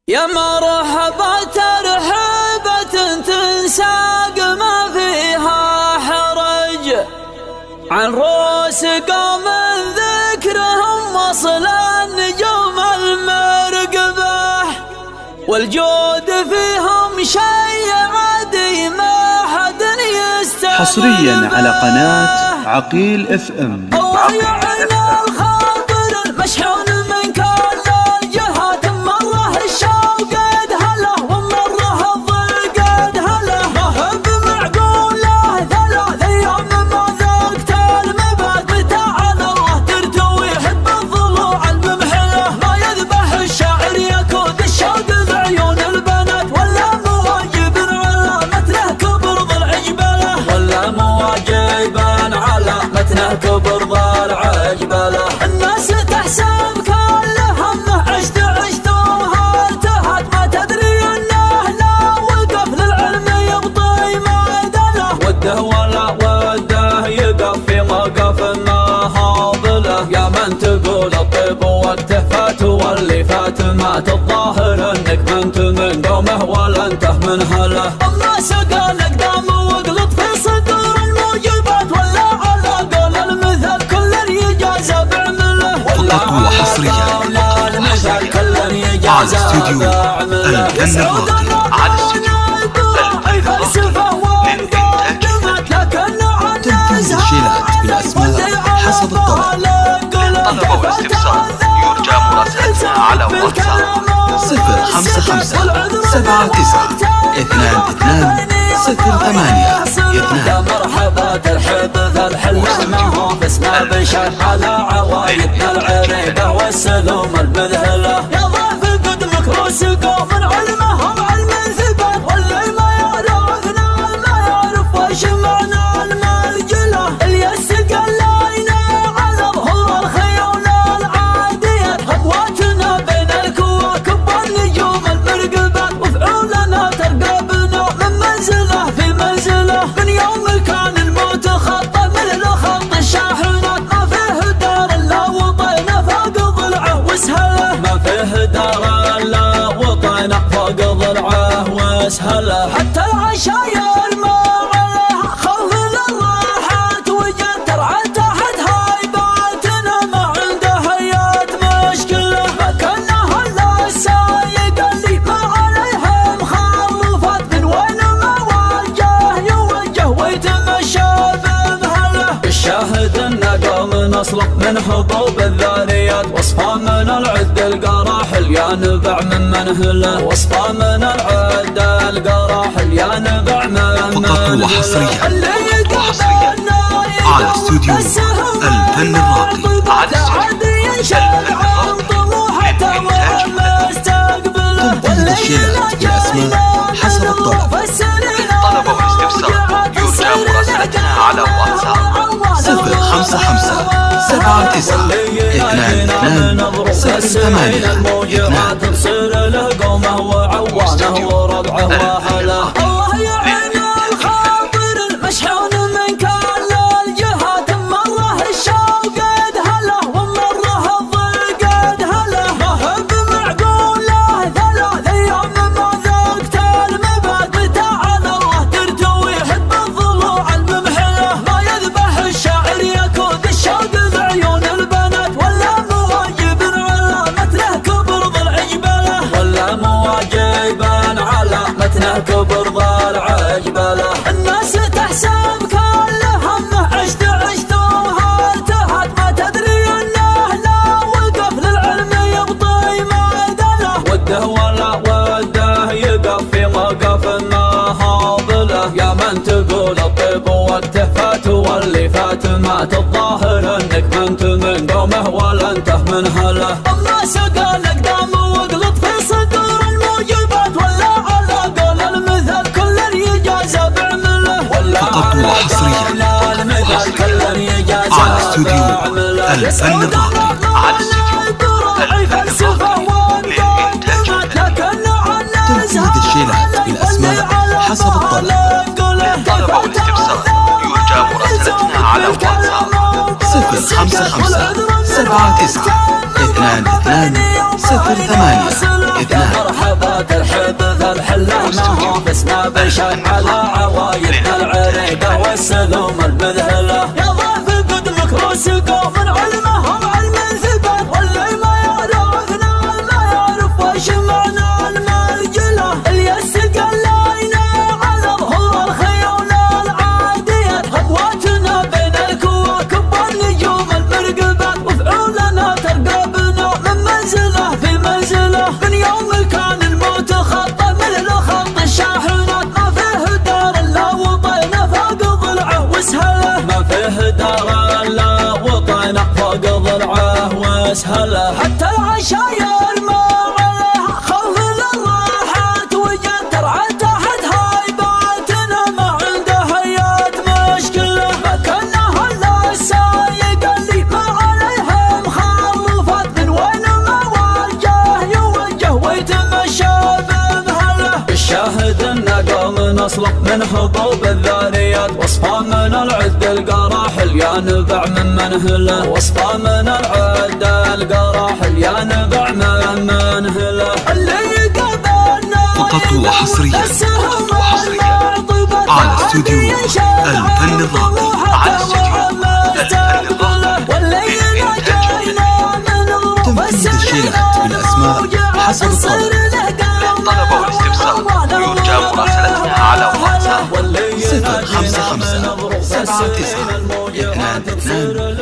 يا مرحبا ترحيبة تنساق ما فيها حرج، عن رؤوس قوم ذكرهم وصل النجوم المرقبة، والجود فيهم شيء عادي ما حد يستحمله. حصريا على قناة عقيل اف ام. الله يعين الخاطر المشحون من كل الجهات، مره الشوق هلا ومره الضيق هلا، ما هو بمعقوله 3 أيام ما ذقت المبات، متى على الله ترتوي يحب الضلوع الممحله، ما يذبح الشاعر يكود الشوق بعيون البنات، ولا مواجب على متنه كبر ضلع جبله، ولا مواجب على متنه كبر ضلع جبله. الناس تحسب كل همه عشتوها ارتهت، ما تدري انه لا وقف للعلم يبطي ما دله، وده ولا وده يقف في موقف ما هاضله. يا من تقول الطيب وقته فات واللي فات مات، الظاهر انك ما انت من قومه ولا انت من هله. الله سقى الاقدام واقلط في صدور الموجبات، ولا على قول المثل كل يجازى بعمله، فقط وحصريا على استوديو الفن الراقي، على استوديو الفن الراقي تنفيذ الشيلات بالاسماء حسب الطلب. للطلب والاستفسار يرجى مراسلتنا على واتساب 055 79 22 08 2. يا مرحبا ترحب ذا الحلة ما هو باسمه بشر، على عوايدنا العريبة والسلوم المذهلة. يا ضيف قدمك روس قوم علمهم علم ثبات، واللي ما يعرفنا ما يعرف وش معنى المرجلة. اليس قلينا على ظهور الخيول العادية، هبواتنا بين الكواكب والنجوم المرقبات، وفعولنا ترقبنا من منزله في منزله. من يوم كان الموت خطه مثل خط الشاحنات، ما فيه دار الا وطينا فوق ضلعه وسهله، ما فيه دار الا وطينا فوق ضلعه وسهله. حتى العشاير ما عليها خوف للراحات، وجد ترعى تحت هايباتنا ما عنده هيات مشكله، ما كانه الا السايق اللي ما عليها مخالفات، من وين ما يوجه ويتمشى بمهله. الشاهد ان قوم نصلق من حبوب الذاريات، وصفه من العد القراحل يا نبع من منهله، وصفه من العد القراحل يا نبع من منهله. فقط وحصريا على استوديو الفن الراقي، على استوديو الفن الراقي تنفيذ الشيلات بالاسماء حسب الطلب. للطلب والاستفسار يرجى مراسلتنا على واتساب 055 79 22 08 تصير له قومه وعوانه وربعه واهله. الله يعين الخاطر المشحون من كل الجهات، مره الشوق هلا ومره الضيق هلا، ما هو بمعقوله 3 أيام ما ذقت المبات، متى على الله ترتوي يحب الضلوع الممحله، ما يذبح الشاعر يكود الشوق بعيون البنات، ولا مواجب على متنه كبر ضلع جبله، ولا مواجب على متنه كبر ضلع جبله. الناس تحسب كل همه عشتوها ارتهت، ما تدري انه لا وقف للعلم يبطي ما دله، وده ولا وده يقف في موقف ما هاضله. يا من تقول الطيب وقته فات واللي فات مات، الظاهر انك ما انت من قومه ولا انت من هله. الله سقى الاقدام واقلط في صدور الموجبات، ولا على قول المثل كل يجازى بعمله، ولا فقط وحصريا على استوديو الفن الراقي، على استوديو الفن الراقي تنفيذ الشيلات بالاسماء حسب الطلب. للطلب والاستفسار يرجى مراسلتنا على واتساب 055 79 22 08 2. بشر على عوايدنا العريقة والسلوم المذهلة. يا ضيف قدمك روس قوم علمهم علم ثبات، واللي ما يعرفنا ما يعرف وش معنى المرجلة. اليس قلينا على ظهور الخيول العاديات، خطواتنا بين الكواكب والنجوم المرقبات، وفعولنا ترقبنا من منزله في منزله. من يوم كان الموت خطه مثل خط الشاحنات، ما فيه دار الا وطينا فوق ضلعه وسهله. ما فيه دار الا وطينا فوق ضلعه وسهله. حتى العشاير ما عليها خوف للراحات، وجد ترعى تحت هايباتنا ما عنده هيات مشكله. ما كانها الا السايق اللي ما عليها مخالفات، من وين ما وجه يوجه ويتمشى بمهله. الشاهد ان قوم نصلب من هبوب الذاريات، وصفه من العد القراحل ينبع من منهله. وصفه من العد القراحل ينبع من منهله. اللي قبلنا فقط وحصريا على استوديو الفن الراقي، على استوديو الفن الراقي تنفيذ الشيلات بالأسماء حسب الطلب. للطلب والاستفسار يرجى مراسلتنا على واتساب 055 79 22